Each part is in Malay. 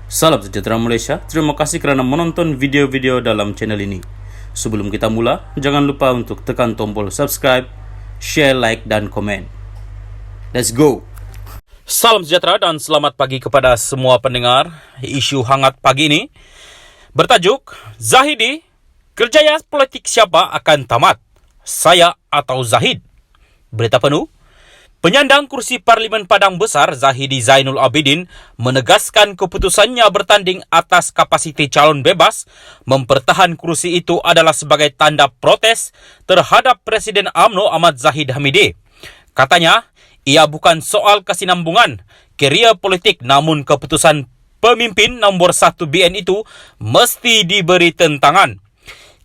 Salam sejahtera Malaysia, terima kasih kerana menonton video-video dalam channel ini. Sebelum kita mula, jangan lupa untuk tekan tombol subscribe, share, like, dan komen. Let's go! Salam sejahtera dan selamat pagi kepada semua pendengar. Isu hangat pagi ini bertajuk, Zahidi, kerjaya politik siapa akan tamat? Saya atau Zahid? Berita penuh. Penyandang kursi Parlimen Padang Besar Zahidi Zainul Abidin menegaskan keputusannya bertanding atas kapasiti calon bebas mempertahan kursi itu adalah sebagai tanda protes terhadap Presiden UMNO Ahmad Zahid Hamideh. Katanya, ia bukan soal kesinambungan kerjaya politik, namun keputusan pemimpin nombor 1 BN itu mesti diberi tentangan.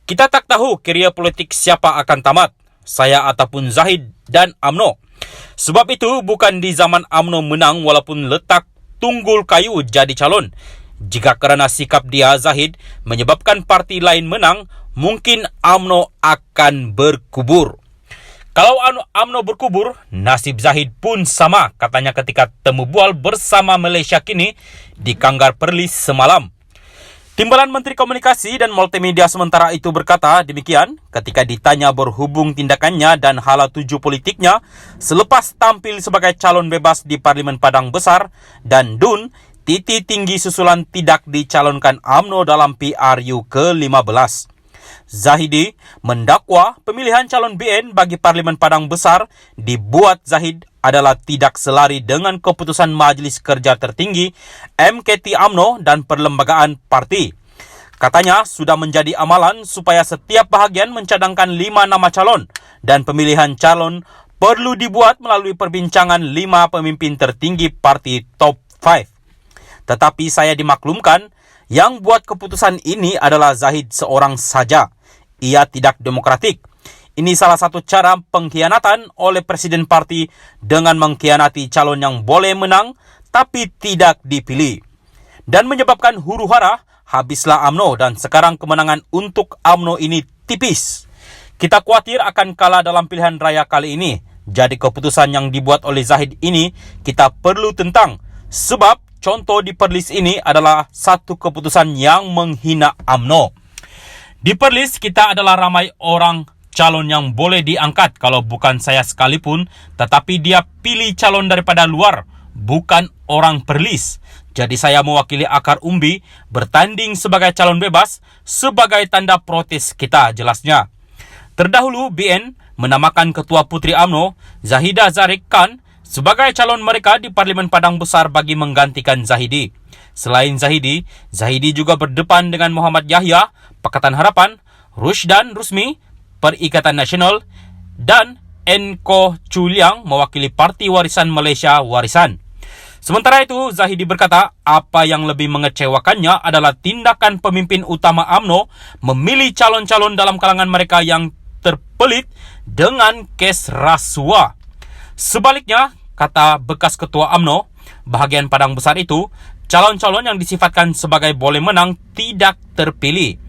Kita tak tahu kerjaya politik siapa akan tamat, saya ataupun Zahid dan UMNO. Sebab itu bukan di zaman UMNO menang walaupun letak tunggul kayu jadi calon. Jika kerana sikap dia Zahid menyebabkan parti lain menang, mungkin UMNO akan berkubur. Kalau UMNO berkubur, nasib Zahid pun sama, katanya ketika temu bual bersama Malaysia Kini di Kanggar Perlis semalam. Timbalan Menteri Komunikasi dan Multimedia sementara itu berkata demikian ketika ditanya berhubung tindakannya dan hala tuju politiknya selepas tampil sebagai calon bebas di Parlimen Padang Besar dan DUN, titi tinggi susulan tidak dicalonkan UMNO dalam PRU ke-15. Zahidi mendakwa pemilihan calon BN bagi Parlimen Padang Besar dibuat Zahid adalah tidak selari dengan keputusan Majlis Kerja Tertinggi MKT UMNO dan perlembagaan parti. Katanya sudah menjadi amalan supaya setiap bahagian mencadangkan 5 nama calon dan pemilihan calon perlu dibuat melalui perbincangan 5 pemimpin tertinggi parti top 5. Tetapi saya dimaklumkan yang buat keputusan ini adalah Zahid seorang saja. Ia tidak demokratik. Ini salah satu cara pengkhianatan oleh Presiden Parti dengan mengkhianati calon yang boleh menang tapi tidak dipilih. Dan menyebabkan huru-hara, habislah UMNO dan sekarang kemenangan untuk UMNO ini tipis. Kita khawatir akan kalah dalam pilihan raya kali ini. Jadi keputusan yang dibuat oleh Zahid ini kita perlu tentang. Sebab contoh di Perlis ini adalah satu keputusan yang menghina UMNO. Di Perlis kita adalah ramai orang calon yang boleh diangkat kalau bukan saya sekalipun, tetapi dia pilih calon daripada luar, bukan orang Perlis. Jadi saya mewakili akar umbi bertanding sebagai calon bebas sebagai tanda protes kita, jelasnya. Terdahulu BN menamakan Ketua Puteri UMNO Zahidah Zarek Khan sebagai calon mereka di Parlimen Padang Besar bagi menggantikan Zahidi. Selain Zahidi, Zahidi juga berdepan dengan Muhammad Yahya, Pakatan Harapan, Rushdan Rusmi, Perikatan Nasional, dan Enko Chuliang mewakili Parti Warisan Malaysia Warisan. Sementara itu, Zahidi berkata apa yang lebih mengecewakannya adalah tindakan pemimpin utama UMNO memilih calon-calon dalam kalangan mereka yang terpelit dengan kes rasuah. Sebaliknya, kata bekas ketua UMNO, bahagian Padang Besar itu, calon-calon yang disifatkan sebagai boleh menang tidak terpilih.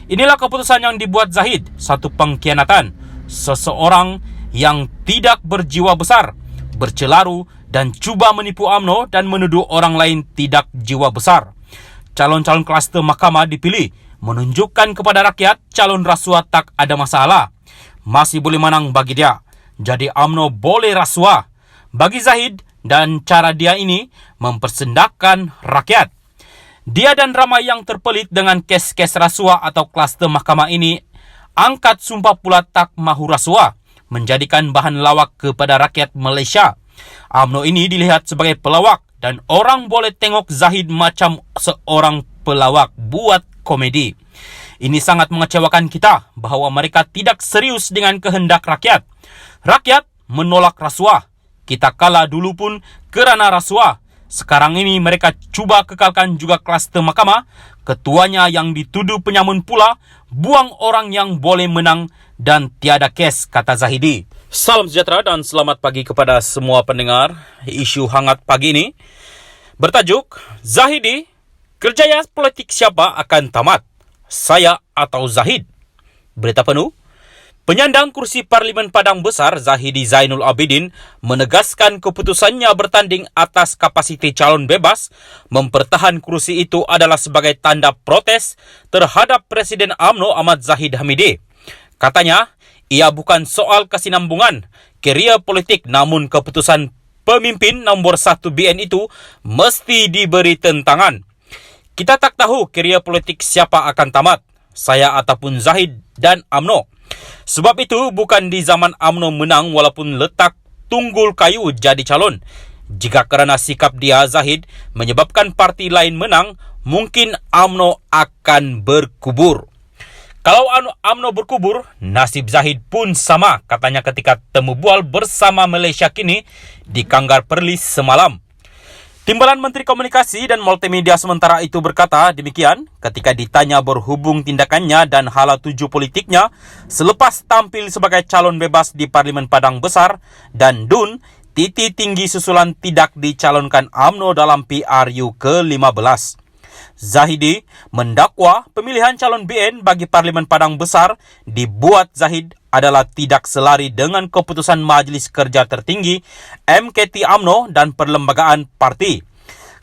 Inilah keputusan yang dibuat Zahid, satu pengkhianatan. Seseorang yang tidak berjiwa besar, bercelaru dan cuba menipu UMNO dan menuduh orang lain tidak jiwa besar. Calon-calon kluster mahkamah dipilih, menunjukkan kepada rakyat calon rasuah tak ada masalah. Masih boleh menang bagi dia. Jadi UMNO boleh rasuah. Bagi Zahid dan cara dia ini mempersendakkan rakyat. Dia dan ramai yang terpelit dengan kes-kes rasuah atau kluster mahkamah ini angkat sumpah pula tak mahu rasuah, menjadikan bahan lawak kepada rakyat Malaysia. UMNO ini dilihat sebagai pelawak dan orang boleh tengok Zahid macam seorang pelawak buat komedi. Ini sangat mengecewakan kita bahawa mereka tidak serius dengan kehendak rakyat. Rakyat menolak rasuah. Kita kalah dulu pun kerana rasuah. Sekarang ini mereka cuba kekalkan juga kluster mahkamah. Ketuanya yang dituduh penyamun pula buang orang yang boleh menang dan tiada kes, kata Zahidi. Salam sejahtera dan selamat pagi kepada semua pendengar. Isu hangat pagi ini bertajuk, Zahidi, kerjaya politik siapa akan tamat? Saya atau Zahid? Berita penuh. Penyandang kursi Parlimen Padang Besar Zahidi Zainul Abidin menegaskan keputusannya bertanding atas kapasiti calon bebas mempertahan kursi itu adalah sebagai tanda protes terhadap Presiden UMNO Ahmad Zahid Hamidie. Katanya, ia bukan soal kesinambungan kerjaya politik, namun keputusan pemimpin nombor 1 BN itu mesti diberi tentangan. Kita tak tahu kerjaya politik siapa akan tamat, saya ataupun Zahid dan UMNO. Sebab itu bukan di zaman UMNO menang walaupun letak tunggul kayu jadi calon. Jika kerana sikap dia Zahid menyebabkan parti lain menang, mungkin UMNO akan berkubur. Kalau UMNO berkubur, nasib Zahid pun sama, katanya ketika temu bual bersama Malaysia Kini di Kanggar Perlis semalam. Timbalan Menteri Komunikasi dan Multimedia sementara itu berkata demikian ketika ditanya berhubung tindakannya dan hala tuju politiknya selepas tampil sebagai calon bebas di Parlimen Padang Besar dan DUN, titi tinggi susulan tidak dicalonkan UMNO dalam PRU ke-15. Zahidi mendakwa pemilihan calon BN bagi Parlimen Padang Besar dibuat Zahid adalah tidak selari dengan keputusan Majlis Kerja Tertinggi MKT UMNO dan perlembagaan parti.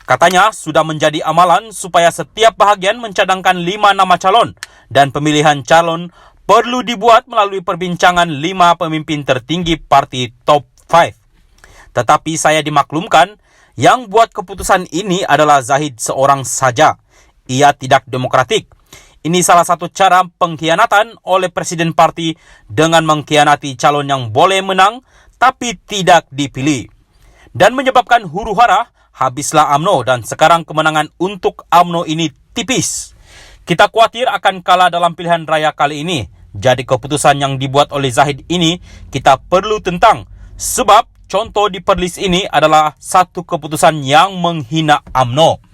Katanya sudah menjadi amalan supaya setiap bahagian mencadangkan 5 nama calon dan pemilihan calon perlu dibuat melalui perbincangan 5 pemimpin tertinggi parti top 5. Tetapi saya dimaklumkan yang buat keputusan ini adalah Zahid seorang saja. Ia tidak demokratik. Ini salah satu cara pengkhianatan oleh Presiden Parti dengan mengkhianati calon yang boleh menang tapi tidak dipilih. Dan menyebabkan huru-hara, habislah UMNO dan sekarang kemenangan untuk UMNO ini tipis. Kita khawatir akan kalah dalam pilihan raya kali ini. Jadi keputusan yang dibuat oleh Zahid ini kita perlu tentang. Sebab contoh di Perlis ini adalah satu keputusan yang menghina UMNO.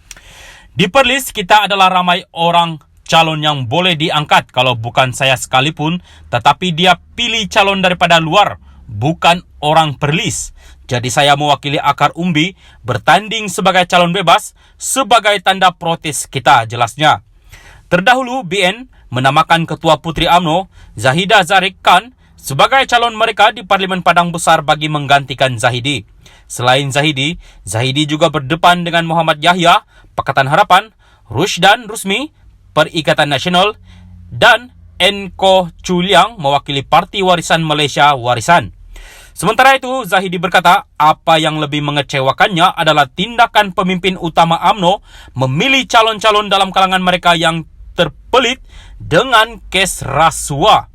Di Perlis kita adalah ramai orang calon yang boleh diangkat kalau bukan saya sekalipun, tetapi dia pilih calon daripada luar, bukan orang Perlis. Jadi saya mewakili akar umbi bertanding sebagai calon bebas sebagai tanda protes kita, jelasnya. Terdahulu BN menamakan Ketua Puteri UMNO Zahidah Zarek Khan sebagai calon mereka di Parlimen Padang Besar bagi menggantikan Zahidi. Selain Zahidi, Zahidi juga berdepan dengan Muhammad Yahya, Pakatan Harapan, Rusdan Rusmi, Perikatan Nasional, dan Enko Chuliang mewakili Parti Warisan Malaysia Warisan. Sementara itu, Zahidi berkata apa yang lebih mengecewakannya adalah tindakan pemimpin utama UMNO memilih calon-calon dalam kalangan mereka yang terpelit dengan kes rasuah.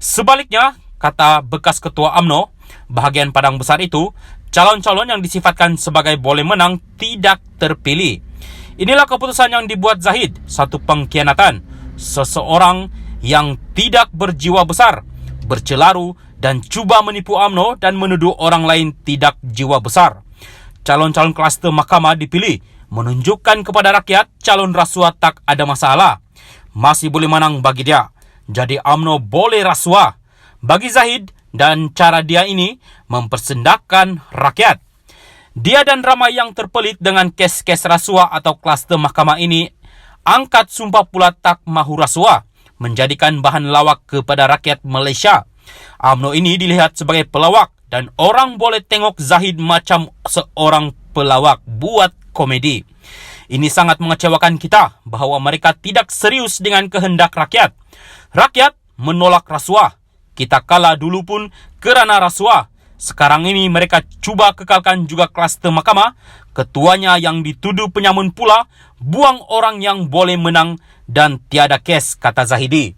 Sebaliknya, kata bekas ketua UMNO, bahagian Padang Besar itu, calon-calon yang disifatkan sebagai boleh menang tidak terpilih. Inilah keputusan yang dibuat Zahid, satu pengkhianatan. Seseorang yang tidak berjiwa besar, bercelaru dan cuba menipu UMNO dan menuduh orang lain tidak jiwa besar. Calon-calon kluster mahkamah dipilih, menunjukkan kepada rakyat calon rasuah tak ada masalah. Masih boleh menang bagi dia. Jadi UMNO boleh rasuah. Bagi Zahid dan cara dia ini mempersendahkan rakyat. Dia dan ramai yang terpelit dengan kes-kes rasuah atau kluster mahkamah ini angkat sumpah pula tak mahu rasuah, menjadikan bahan lawak kepada rakyat Malaysia. UMNO ini dilihat sebagai pelawak dan orang boleh tengok Zahid macam seorang pelawak buat komedi. Ini sangat mengecewakan kita bahawa mereka tidak serius dengan kehendak rakyat. Rakyat menolak rasuah. Kita kalah dulu pun kerana rasuah. Sekarang ini mereka cuba kekalkan juga kluster mahkamah. Ketuanya yang dituduh penyamun pula buang orang yang boleh menang dan tiada kes, kata Zahidi.